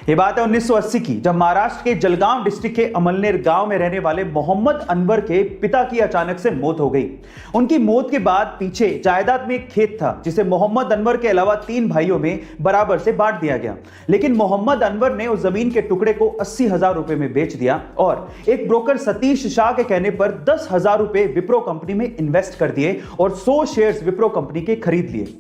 ये बात है 1980 की, जब महाराष्ट्र के जलगांव डिस्ट्रिक्ट के अमलनेर गांव में रहने वाले मोहम्मद अनवर के पिता की अचानक से मौत हो गई। उनकी मौत के बाद पीछे जायदाद में एक खेत था जिसे मोहम्मद अनवर के अलावा 3 भाइयों में बराबर से बांट दिया गया, लेकिन मोहम्मद अनवर ने उस जमीन के टुकड़े को 80,000 रुपए में बेच दिया और एक ब्रोकर सतीश शाह के कहने पर 10,000 रुपए विप्रो कंपनी में इन्वेस्ट कर दिए और 100 शेयर्स विप्रो कंपनी के खरीद लिए।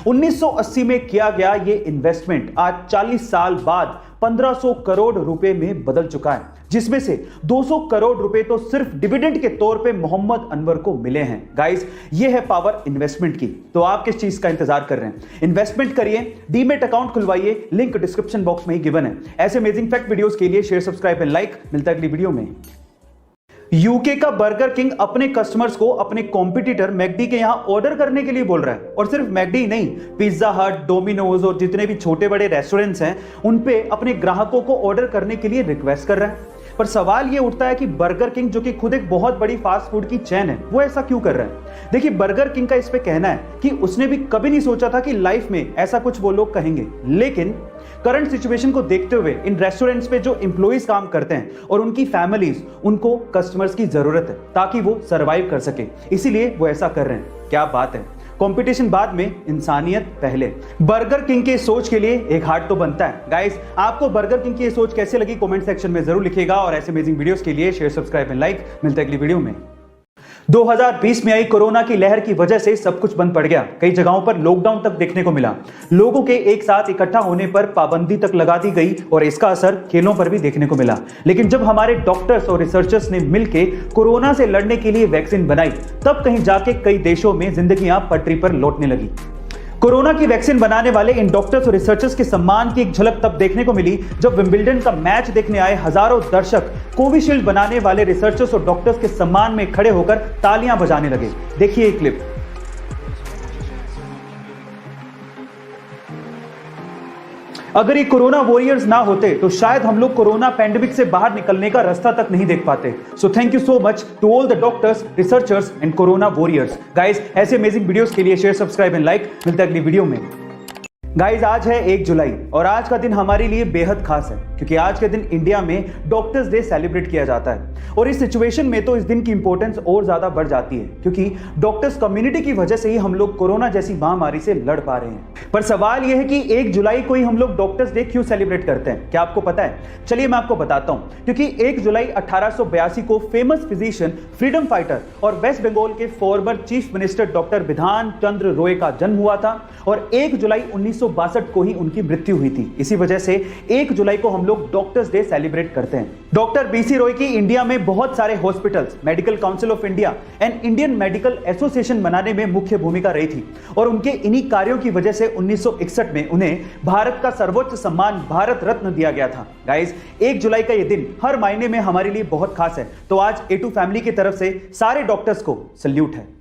1980 में किया गया यह इन्वेस्टमेंट आज 40 साल बाद 1500 करोड़ रुपए में बदल चुका है, जिसमें से 200 करोड़ रुपए तो सिर्फ डिविडेंड के तौर पे मोहम्मद अनवर को मिले हैं। गाइस, ये है पावर इन्वेस्टमेंट की। तो आप किस चीज का इंतजार कर रहे हैं? इन्वेस्टमेंट करिए, डीमेट अकाउंट खुलवाइए, लिंक डिस्क्रिप्शन बॉक्स में ही गिवन है। ऐसे अमेजिंग फैक्ट वीडियोस के लिए शेयर, सब्सक्राइब एंड लाइक। मिलता है अगली वीडियो में। यूके का बर्गर किंग अपने कस्टमर्स को अपने कॉम्पिटिटर मैकडी के यहां ऑर्डर करने के लिए बोल रहा है, और सिर्फ मैकडी नहीं, पिज्जा हट, डोमिनोज और जितने भी छोटे बड़े रेस्टोरेंट्स हैं उन पे अपने ग्राहकों को ऑर्डर करने के लिए रिक्वेस्ट कर रहा है। पर सवाल ये उठता है कि बर्गर किंग, जो कि खुद एक बहुत बड़ी फास्ट फूड की चेन है, वो ऐसा क्यों कर रहा है? देखिए, बर्गर किंग का इस पे कहना है कि उसने भी कभी नहीं सोचा था कि लाइफ में ऐसा कुछ वो लोग कहेंगे, लेकिन करंट सिचुएशन को देखते हुए इन रेस्टोरेंट्स पे जो एम्प्लॉइज काम करते हैं और उनकी फैमिलीज, उनको कस्टमर्स की जरूरत है ताकि वो सरवाइव कर सके, इसीलिए वो ऐसा कर रहे हैं। क्या बात है! कंपटीशन बाद में, इंसानियत पहले। बर्गर किंग के सोच के लिए एक हार्ट तो बनता है। गाइस, आपको बर्गर किंग की ये सोच कैसे लगी कमेंट सेक्शन में जरूर लिखिएगा, और ऐसे अमेजिंग वीडियोस के लिए शेयर, सब्सक्राइब एंड लाइक। मिलते हैं अगली वीडियो में। 2020 में आई कोरोना की लहर की वजह से सब कुछ बंद पड़ गया। कई जगहों पर लॉकडाउन तक देखने को मिला। लोगों के एक साथ इकट्ठा होने पर पाबंदी तक लगा दी गई और इसका असर खेलों पर भी देखने को मिला। लेकिन जब हमारे डॉक्टर्स और रिसर्चर्स ने मिलकर कोरोना से लड़ने के लिए वैक्सीन बनाई, तब कहीं जाके कई देशों में जिंदगियां पटरी पर लौटने लगी। कोरोना की वैक्सीन बनाने वाले इन डॉक्टर्स और रिसर्चर्स के सम्मान की एक झलक तब देखने को मिली जब विंबलडन का मैच देखने आए हजारों दर्शक कोविशील्ड बनाने वाले रिसर्चर्स और डॉक्टर्स के सम्मान में खड़े होकर तालियां बजाने लगे। देखिए ये क्लिप। अगर ये कोरोना वॉरियर्स ना होते तो शायद हम लोग कोरोना पैंडेमिक से बाहर निकलने का रास्ता तक नहीं देख पाते। So thank you so much to all the doctors, researchers and corona warriors. Guys, ऐसे अमेजिंग वीडियोस के लिए शेयर, सब्सक्राइब एंड लाइक। मिलते हैं अगली वीडियो में। गाइस, आज है 1 जुलाई और आज का दिन हमारे लिए बेहद खास है क्योंकि आज के दिन इंडिया में डॉक्टर्स डे सेलिब्रेट किया जाता है। और इस सिचुएशन में तो इस दिन की इंपॉर्टेंस और ज्यादा बढ़ जाती है क्योंकि डॉक्टर्स कम्युनिटी की वजह से ही हम लोग कोरोना जैसी महामारी से लड़ पा रहे हैं। पर सवाल यह है कि 1 जुलाई को ही हम लोग डॉक्टर्स डे क्यों सेलिब्रेट करते हैं? क्या आपको पता है? चलिए मैं आपको बताता हूं। क्योंकि 1 जुलाई 1882 को फेमस फिजिशियन, फ्रीडम फाइटर और वेस्ट बंगाल के फॉर्मर चीफ मिनिस्टर डॉक्टर बिधान चंद्र रॉय का जन्म हुआ था और 1 जुलाई 1962 को ही उनकी मृत्यु हुई थी। इसी वजह से 1 जुलाई को हम लोग डॉक्टर्स डे सेलिब्रेट करते हैं। डॉक्टर बीसी रॉय की इंडिया में बहुत सारे hospitals, medical council of India and Indian medical association बनाने में मुख्य भूमिका रही थी और उनके इन्हीं कार्यों की वजह से 1961 में उन्हें भारत का सर्वोच्च सम्मान भारत रत्न दिया गया था। गाइस, 1 जुलाई का यह दिन हर महीने में हमारे लिए बहुत खास है। तो आज A2 फैमिली की तरफ से सारे डॉक्टर्स को सैल्यूट है।